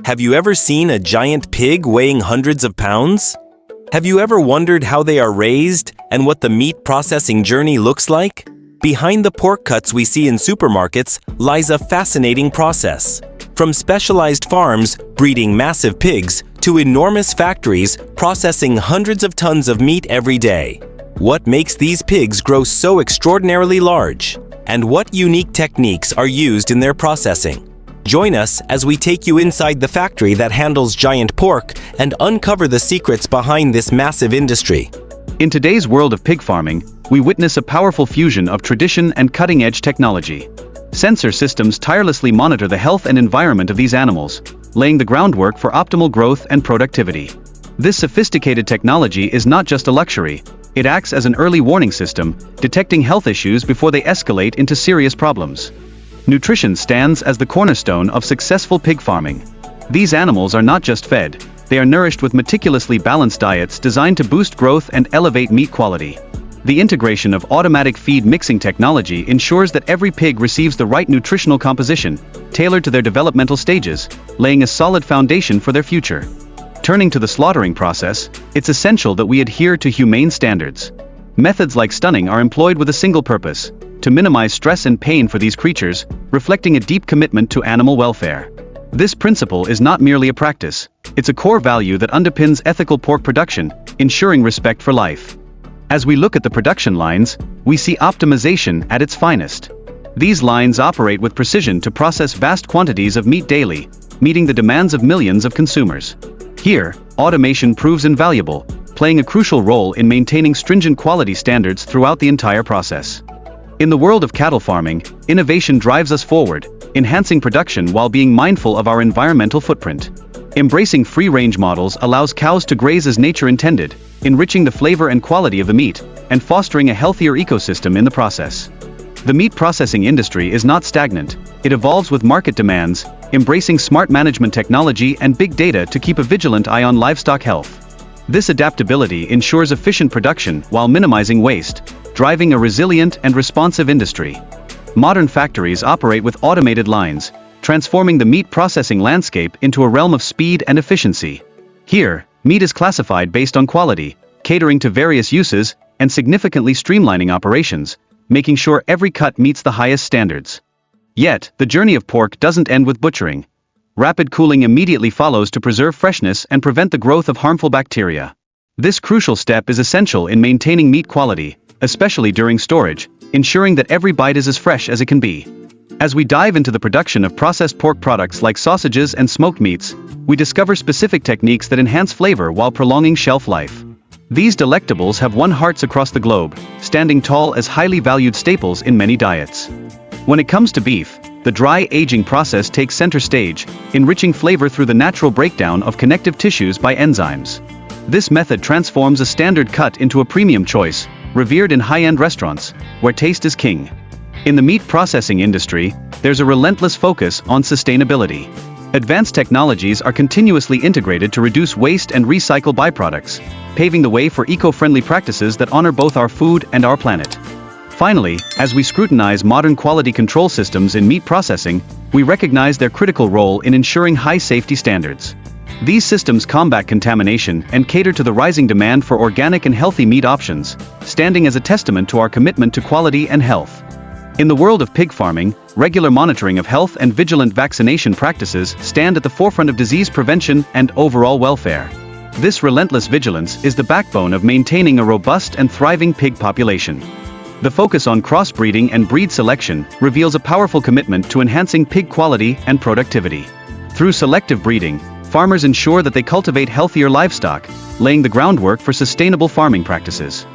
Have you ever seen a giant pig weighing hundreds of pounds? Have you ever wondered how they are raised and what the meat processing journey looks like? Behind the pork cuts we see in supermarkets lies a fascinating process. From specialized farms breeding massive pigs to enormous factories processing hundreds of tons of meat every day. What makes these pigs grow so extraordinarily large? And what unique techniques are used in their processing? Join us as we take you inside the factory that handles giant pork and uncover the secrets behind this massive industry. In today's world of pig farming, we witness a powerful fusion of tradition and cutting-edge technology. Sensor systems tirelessly monitor the health and environment of these animals, laying the groundwork for optimal growth and productivity. This sophisticated technology is not just a luxury, it acts as an early warning system, detecting health issues before they escalate into serious problems. Nutrition stands as the cornerstone of successful pig farming. These animals are not just fed, they are nourished with meticulously balanced diets designed to boost growth and elevate meat quality. The integration of automatic feed mixing technology ensures that every pig receives the right nutritional composition, tailored to their developmental stages, laying a solid foundation for their future. Turning to the slaughtering process, it's essential that we adhere to humane standards. Methods like stunning are employed with a single purpose: to minimize stress and pain for these creatures, reflecting a deep commitment to animal welfare. This principle is not merely a practice, it's a core value that underpins ethical pork production, ensuring respect for life. As we look at the production lines, we see optimization at its finest. These lines operate with precision to process vast quantities of meat daily, meeting the demands of millions of consumers. Here, automation proves invaluable, playing a crucial role in maintaining stringent quality standards throughout the entire process. In the world of cattle farming, innovation drives us forward, enhancing production while being mindful of our environmental footprint. Embracing free-range models allows cows to graze as nature intended, enriching the flavor and quality of the meat, and fostering a healthier ecosystem in the process. The meat processing industry is not stagnant, it evolves with market demands, embracing smart management technology and big data to keep a vigilant eye on livestock health. This adaptability ensures efficient production while minimizing waste, driving a resilient and responsive industry. Modern factories operate with automated lines, transforming the meat processing landscape into a realm of speed and efficiency. Here, meat is classified based on quality, catering to various uses, and significantly streamlining operations, making sure every cut meets the highest standards. Yet, the journey of pork doesn't end with butchering. Rapid cooling immediately follows to preserve freshness and prevent the growth of harmful bacteria. This crucial step is essential in maintaining meat quality, especially during storage, ensuring that every bite is as fresh as it can be. As we dive into the production of processed pork products like sausages and smoked meats, we discover specific techniques that enhance flavor while prolonging shelf life. These delectables have won hearts across the globe, standing tall as highly valued staples in many diets. When it comes to beef, the dry aging process takes center stage, enriching flavor through the natural breakdown of connective tissues by enzymes. This method transforms a standard cut into a premium choice, revered in high-end restaurants, where taste is king. In the meat processing industry, there's a relentless focus on sustainability. Advanced technologies are continuously integrated to reduce waste and recycle byproducts, paving the way for eco-friendly practices that honor both our food and our planet. Finally, as we scrutinize modern quality control systems in meat processing, we recognize their critical role in ensuring high safety standards. These systems combat contamination and cater to the rising demand for organic and healthy meat options, standing as a testament to our commitment to quality and health. In the world of pig farming, regular monitoring of health and vigilant vaccination practices stand at the forefront of disease prevention and overall welfare. This relentless vigilance is the backbone of maintaining a robust and thriving pig population. The focus on crossbreeding and breed selection reveals a powerful commitment to enhancing pig quality and productivity. Through selective breeding, farmers ensure that they cultivate healthier livestock, laying the groundwork for sustainable farming practices.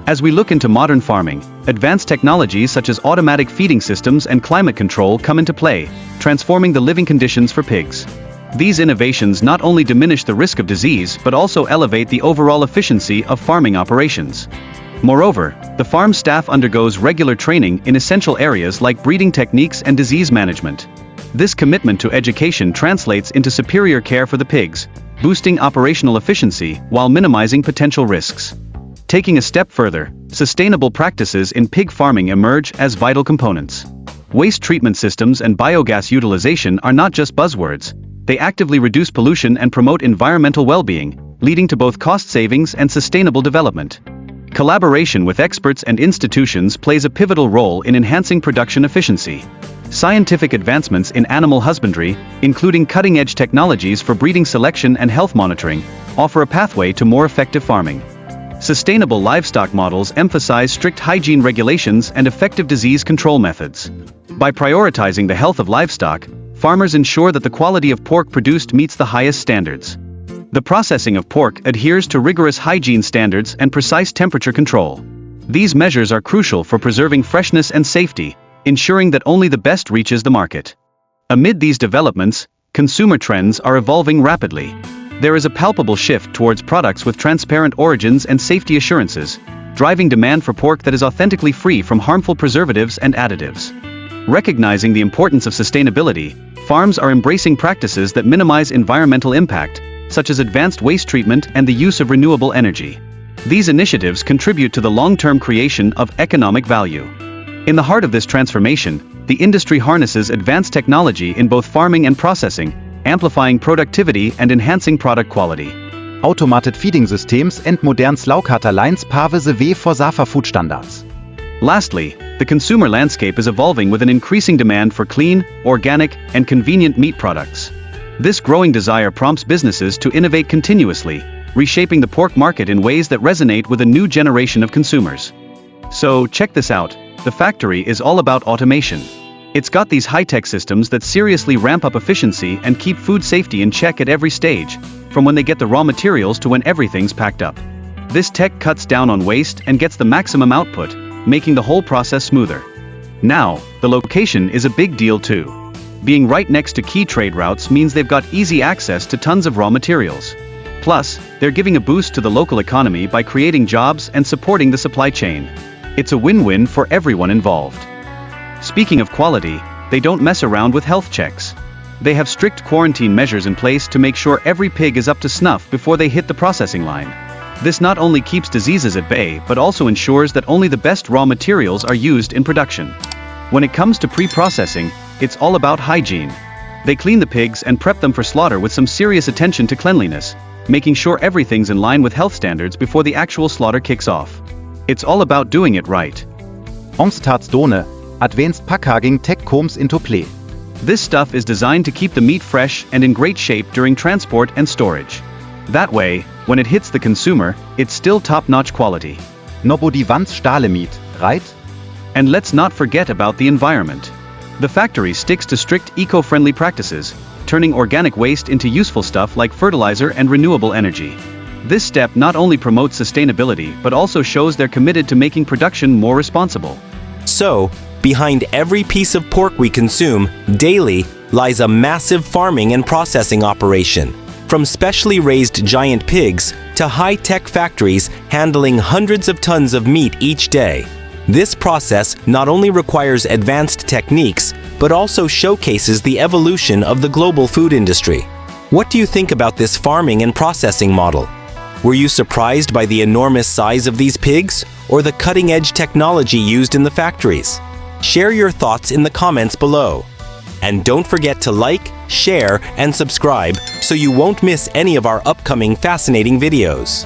As we look into modern farming, advanced technologies such as automatic feeding systems and climate control come into play, transforming the living conditions for pigs. These innovations not only diminish the risk of disease but also elevate the overall efficiency of farming operations. Moreover, the farm staff undergoes regular training in essential areas like breeding techniques and disease management. This commitment to education translates into superior care for the pigs, boosting operational efficiency while minimizing potential risks. Taking a step further, sustainable practices in pig farming emerge as vital components. Waste treatment systems and biogas utilization are not just buzzwords, They actively reduce pollution and promote environmental well-being, leading to both cost savings and sustainable development. Collaboration with experts and institutions plays a pivotal role in enhancing production efficiency. Scientific advancements in animal husbandry, including cutting-edge technologies for breeding selection and health monitoring, offer a pathway to more effective farming. Sustainable livestock models emphasize strict hygiene regulations and effective disease control methods. By prioritizing the health of livestock, farmers ensure that the quality of pork produced meets the highest standards. The processing of pork adheres to rigorous hygiene standards and precise temperature control. These measures are crucial for preserving freshness and safety, ensuring that only the best reaches the market. Amid these developments, consumer trends are evolving rapidly. There is a palpable shift towards products with transparent origins and safety assurances, driving demand for pork that is authentically free from harmful preservatives and additives. Recognizing the importance of sustainability, farms are embracing practices that minimize environmental impact, such as advanced waste treatment and the use of renewable energy. These initiatives contribute to the long-term creation of economic value. In the heart of this transformation, the industry harnesses advanced technology in both farming and processing, amplifying productivity and enhancing product quality. Automated Feeding Systems and modern Slaughterlines pave the way for safer food standards. Lastly, the consumer landscape is evolving with an increasing demand for clean, organic, and convenient meat products. This growing desire prompts businesses to innovate continuously, reshaping the pork market in ways that resonate with a new generation of consumers. So, check this out, the factory is all about automation. It's got these high-tech systems that seriously ramp up efficiency and keep food safety in check at every stage, from when they get the raw materials to when everything's packed up. This tech cuts down on waste and gets the maximum output, making the whole process smoother. Now, the location is a big deal too. Being right next to key trade routes means they've got easy access to tons of raw materials. Plus, they're giving a boost to the local economy by creating jobs and supporting the supply chain. It's a win-win for everyone involved. Speaking of quality, they don't mess around with health checks. They have strict quarantine measures in place to make sure every pig is up to snuff before they hit the processing line. This not only keeps diseases at bay but also ensures that only the best raw materials are used in production. When it comes to pre-processing, it's all about hygiene. They clean the pigs and prep them for slaughter with some serious attention to cleanliness, making sure everything's in line with health standards before the actual slaughter kicks off. It's all about doing it right. Omstartsdone, advanced packaging tech comes into play. This stuff is designed to keep the meat fresh and in great shape during transport and storage. That way, when it hits the consumer, it's still top-notch quality. Nobody wants Stahle meat, right? And let's not forget about the environment. The factory sticks to strict eco-friendly practices, turning organic waste into useful stuff like fertilizer and renewable energy. This step not only promotes sustainability but also shows they're committed to making production more responsible. So, behind every piece of pork we consume daily lies a massive farming and processing operation. From specially raised giant pigs to high-tech factories handling hundreds of tons of meat each day. This process not only requires advanced techniques, but also showcases the evolution of the global food industry. What do you think about this farming and processing model? Were you surprised by the enormous size of these pigs, or the cutting-edge technology used in the factories? Share your thoughts in the comments below. And don't forget to like, share, and subscribe so you won't miss any of our upcoming fascinating videos.